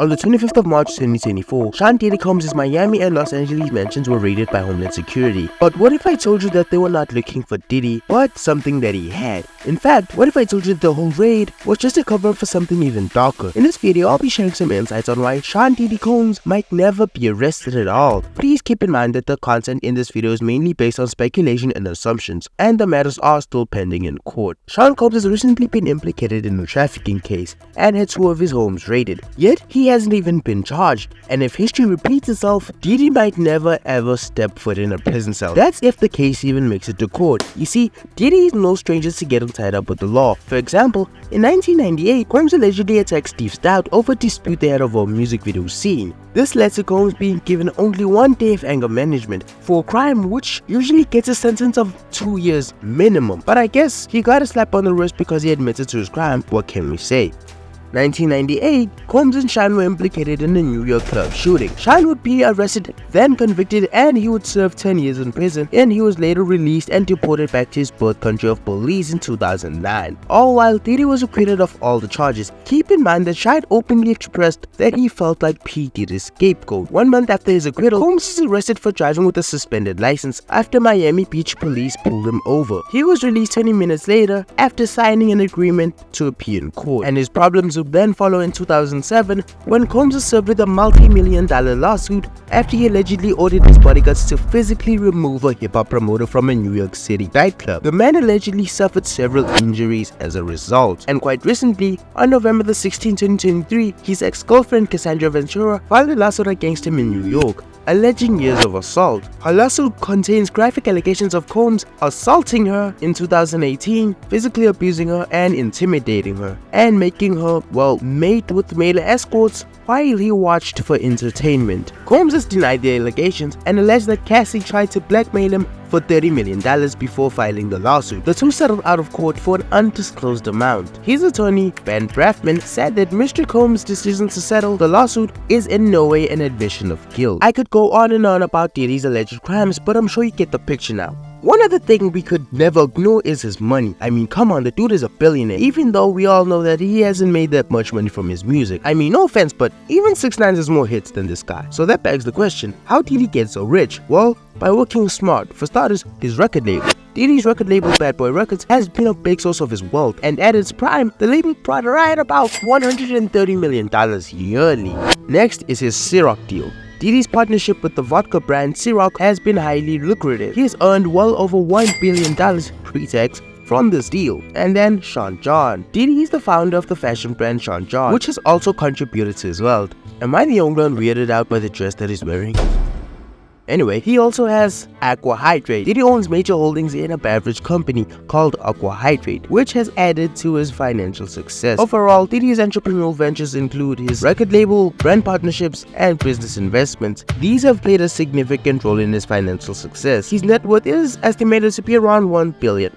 On the 25th of March 2024, Sean Diddy Combs' Miami and Los Angeles mansions were raided by Homeland Security. But what if I told you that they were not looking for Diddy, but something that he had? In fact, what if I told you that the whole raid was just a cover-up for something even darker? In this video, I'll be sharing some insights on why Sean Diddy Combs might never be arrested at all. Please keep in mind that the content in this video is mainly based on speculation and assumptions, and the matters are still pending in court. Sean Combs has recently been implicated in a trafficking case and had 2 of his homes raided, yet he hasn't even been charged. And if history repeats itself, Diddy might never ever step foot in a prison cell. That's if the case even makes it to court. You see, Diddy is no stranger to getting tied up with the law. For example, in 1998, Combs allegedly attacked Steve Stout over a dispute they had over a music video scene. This led to Combs being given only 1 day of anger management for a crime which usually gets a sentence of 2 years minimum. But I guess he got a slap on the wrist because he admitted to his crime. What can we say? 1998, Combs and Sean were implicated in a New York club shooting. Sean would be arrested, then convicted, and he would serve 10 years in prison, and he was later released and deported back to his birth country of Belize in 2009. All while Diddy was acquitted of all the charges. Keep in mind that Sean openly expressed that he felt like P. Diddy's scapegoat. 1 month after his acquittal, Combs is arrested for driving with a suspended license after Miami Beach police pulled him over. He was released 20 minutes later after signing an agreement to appear in court, and his problems would then follow in 2007 when Combs was served with a multi-million-dollar lawsuit after he allegedly ordered his bodyguards to physically remove a hip-hop promoter from a New York City nightclub. The man allegedly suffered several injuries as a result, and quite recently, on November 16, 2023, his ex-girlfriend Cassandra Ventura filed a lawsuit against him in New York, alleging years of assault. Her lawsuit contains graphic allegations of Combs assaulting her in 2018, physically abusing her and intimidating her, and making her, well, mate with male escorts while he watched for entertainment. Combs has denied the allegations and alleged that Cassie tried to blackmail him for $30 million before filing the lawsuit. The two settled out of court for an undisclosed amount. His attorney, Ben Braffman, said that Mr. Combs' decision to settle the lawsuit is in no way an admission of guilt. I could go on and on about Diddy's alleged crimes, but I'm sure you get the picture now. One other thing we could never ignore is his money. I mean, come on, the dude is a billionaire, even though we all know that he hasn't made that much money from his music. I mean, no offense, but even 6ix9ine has more hits than this guy. So that begs the question, how did he get so rich? Well, by working smart. For starters, his record label. Diddy's record label, Bad Boy Records, has been a big source of his wealth, and at its prime, the label brought right about $130 million yearly. Next is his Ciroc deal. Diddy's partnership with the vodka brand Ciroc has been highly lucrative. He has earned well over $1 billion pre-tax from this deal. And then Sean John. Diddy is the founder of the fashion brand Sean John, which has also contributed to his wealth. Am I the only one weirded out by the dress that he's wearing? Anyway, he also has Aqua Hydrate. Diddy owns major holdings in a beverage company called Aqua Hydrate, which has added to his financial success. Overall, Diddy's entrepreneurial ventures include his record label, brand partnerships, and business investments. These have played a significant role in his financial success. His net worth is estimated to be around $1 billion,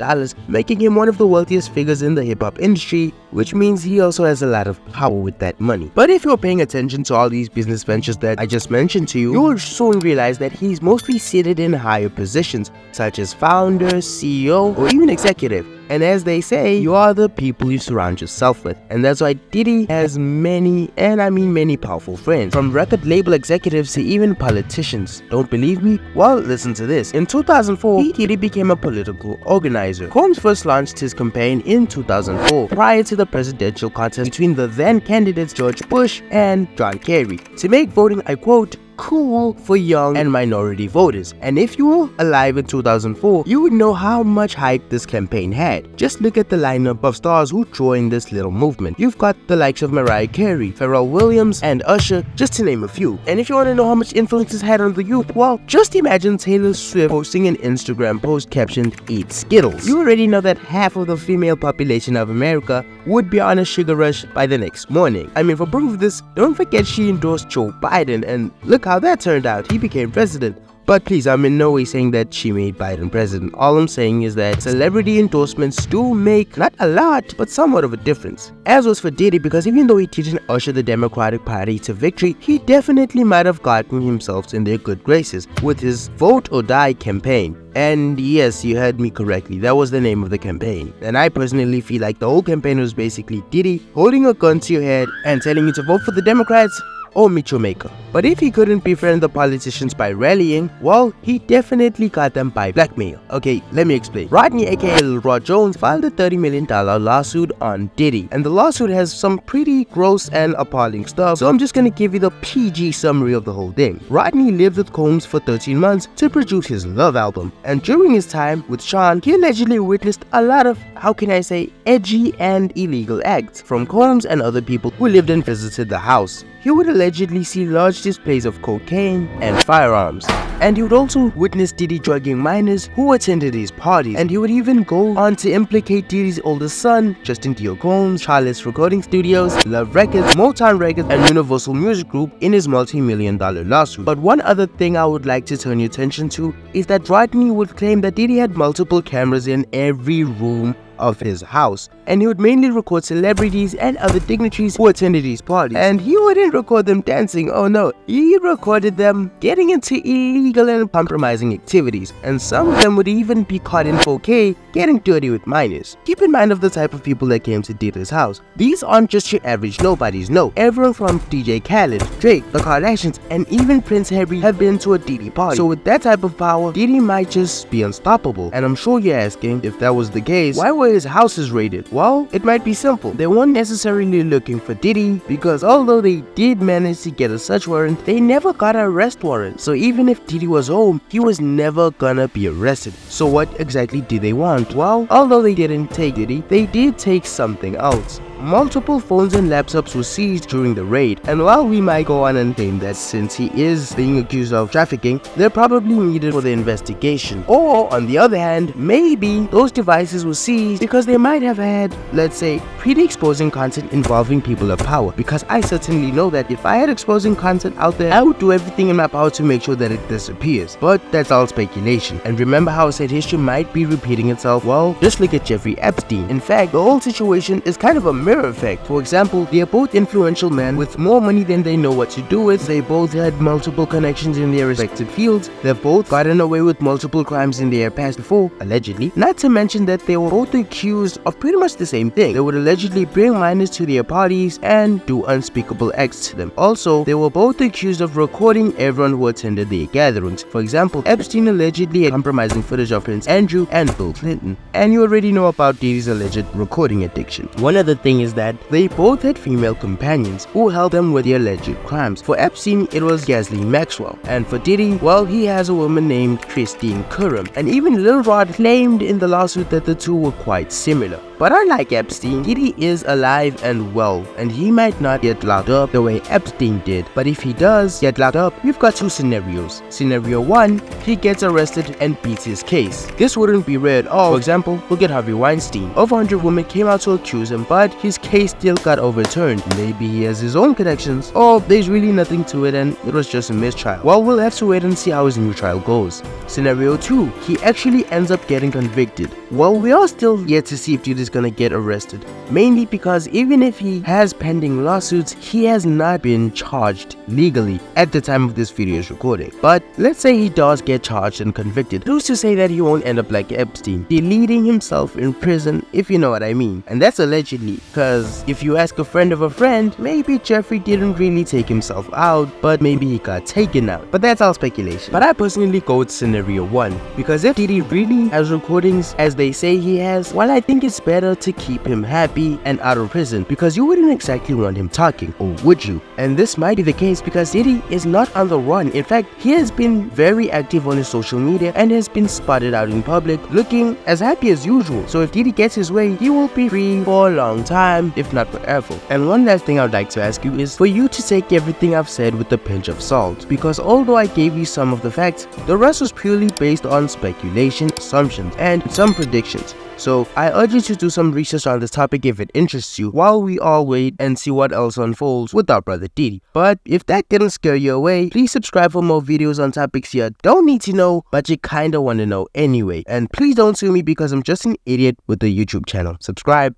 making him one of the wealthiest figures in the hip-hop industry, which means he also has a lot of power with that money. But if you're paying attention to all these business ventures that I just mentioned to you, you will soon realize that he's mostly seated in higher positions, such as founder, CEO, or even executive. And as they say, you are the people you surround yourself with. And that's why Diddy has many, and I mean many, powerful friends, from record label executives to even politicians. Don't believe me? Well, listen to this. In 2004, Diddy became a political organizer. Combs first launched his campaign in 2004, prior to the presidential contest between the then candidates George Bush and John Kerry, to make voting, I quote, cool for young and minority voters. And if you were alive in 2004, you would know how much hype this campaign had. Just look at the lineup of stars who joined this little movement. You've got the likes of Mariah Carey, Pharrell Williams, and Usher, just to name a few. And if you want to know how much influence this had on the youth, well, just imagine Taylor Swift posting an Instagram post captioned, "Eat Skittles." You already know that half of the female population of America would be on a sugar rush by the next morning. I mean, for proof of this, don't forget she endorsed Joe Biden, and look how that turned out. He became president. But please, I'm in no way saying that she made Biden president. All I'm saying is that celebrity endorsements do make not a lot, but somewhat of a difference. As was for Diddy, because even though he didn't usher the Democratic Party to victory, he definitely might have gotten himself in their good graces with his Vote or Die campaign. And yes, you heard me correctly, that was the name of the campaign. And I personally feel like the whole campaign was basically Diddy holding a gun to your head and telling you to vote for the Democrats or meet your maker. But if he couldn't befriend the politicians by rallying, well, he definitely got them by blackmail. Okay, let me explain. Rodney aka Lil Rod Jones filed a $30 million lawsuit on Diddy, and the lawsuit has some pretty gross and appalling stuff, so I'm just gonna give you the PG summary of the whole thing. Rodney lived with Combs for 13 months to produce his Love album, and during his time with Sean, he allegedly witnessed a lot of, how can I say, edgy and illegal acts from Combs and other people who lived and visited the house. He would allegedly see large displays of cocaine and firearms, and he would also witness Diddy drugging minors who attended his parties, and he would even go on to implicate Diddy's oldest son, Justin Theo Combs, Charlotte's Recording Studios, Love Records, Motown Records, and Universal Music Group in his multi-million-dollar lawsuit. But one other thing I would like to turn your attention to is that Rodney would claim that Diddy had multiple cameras in every room of his house, and he would mainly record celebrities and other dignitaries who attended his parties. And he wouldn't record them dancing, oh no, he recorded them getting into illegal and compromising activities, and some of them would even be caught in 4K getting dirty with minors. Keep in mind of the type of people that came to Diddy's house. These aren't just your average nobodies, no. Everyone from DJ Khaled, Drake, the Kardashians, and even Prince Harry have been to a Diddy party. So with that type of power, Diddy might just be unstoppable. And I'm sure you're asking, if that was the case, why were his houses raided? Well, it might be simple. They weren't necessarily looking for Diddy, because although they did manage to get a search warrant, they never got an arrest warrant. So even if Diddy was home, he was never gonna be arrested. So what exactly did they want? Well, although they didn't take Diddy, they did take something else. Multiple phones and laptops were seized during the raid, and while we might go on and claim that since he is being accused of trafficking, they're probably needed for the investigation. Or, on the other hand, maybe those devices were seized because they might have had, let's say, pretty exposing content involving people of power. Because I certainly know that if I had exposing content out there, I would do everything in my power to make sure that it disappears. But that's all speculation. And remember how I said history might be repeating itself? Well, just look at Jeffrey Epstein. In fact, the whole situation is kind of a mirror effect. For example, they are both influential men with more money than they know what to do with. They both had multiple connections in their respective fields. They've both gotten away with multiple crimes in their past before, allegedly. Not to mention that they were both accused of pretty much the same thing. They would allegedly bring minors to their parties and do unspeakable acts to them. Also, they were both accused of recording everyone who attended their gatherings. For example, Epstein allegedly had compromising footage of Prince Andrew and Bill Clinton. And you already know about Diddy's alleged recording addiction. One other thing is that they both had female companions who helped them with their alleged crimes. For Epstein, it was Ghislaine Maxwell, and for Diddy, well, he has a woman named Christine Curran, and even Lil Rod claimed in the lawsuit that the two were quite similar. But unlike Epstein, Diddy is alive and well, and he might not get locked up the way Epstein did. But if he does get locked up, we've got two scenarios. Scenario 1, he gets arrested and beats his case. This wouldn't be rare at all. For example, look at Harvey Weinstein. Over 100 women came out to accuse him, but his case still got overturned. Maybe he has his own connections, or there's really nothing to it and it was just a mistrial. Well, we'll have to wait and see how his new trial goes. Scenario 2, he actually ends up getting convicted. Well, we are still yet to see if Diddy's gonna get arrested, mainly because even if he has pending lawsuits, he has not been charged legally at the time of this video's recording. But let's say he does get charged and convicted, who's to say that he won't end up like Epstein, deleting himself in prison, if you know what I mean. And that's allegedly, because if you ask a friend of a friend, maybe Jeffrey didn't really take himself out, but maybe he got taken out. But that's all speculation. But I personally go with scenario 1, because if Diddy really has recordings as they say he has, well, I think it's better to keep him happy and out of prison, because you wouldn't exactly want him talking, or would you? And this might be the case because Diddy is not on the run. In fact, he has been very active on his social media and has been spotted out in public looking as happy as usual. So if Diddy gets his way, he will be free for a long time, if not forever. And one last thing I'd like to ask you is for you to take everything I've said with a pinch of salt, because although I gave you some of the facts, the rest was purely based on speculation, assumptions, and some predictions. So I urge you to do some research on this topic if it interests you, while we all wait and see what else unfolds with our brother Diddy. But if that didn't scare you away, please subscribe for more videos on topics you don't need to know, but you kinda wanna know anyway. And please don't sue me because I'm just an idiot with a YouTube channel. Subscribe.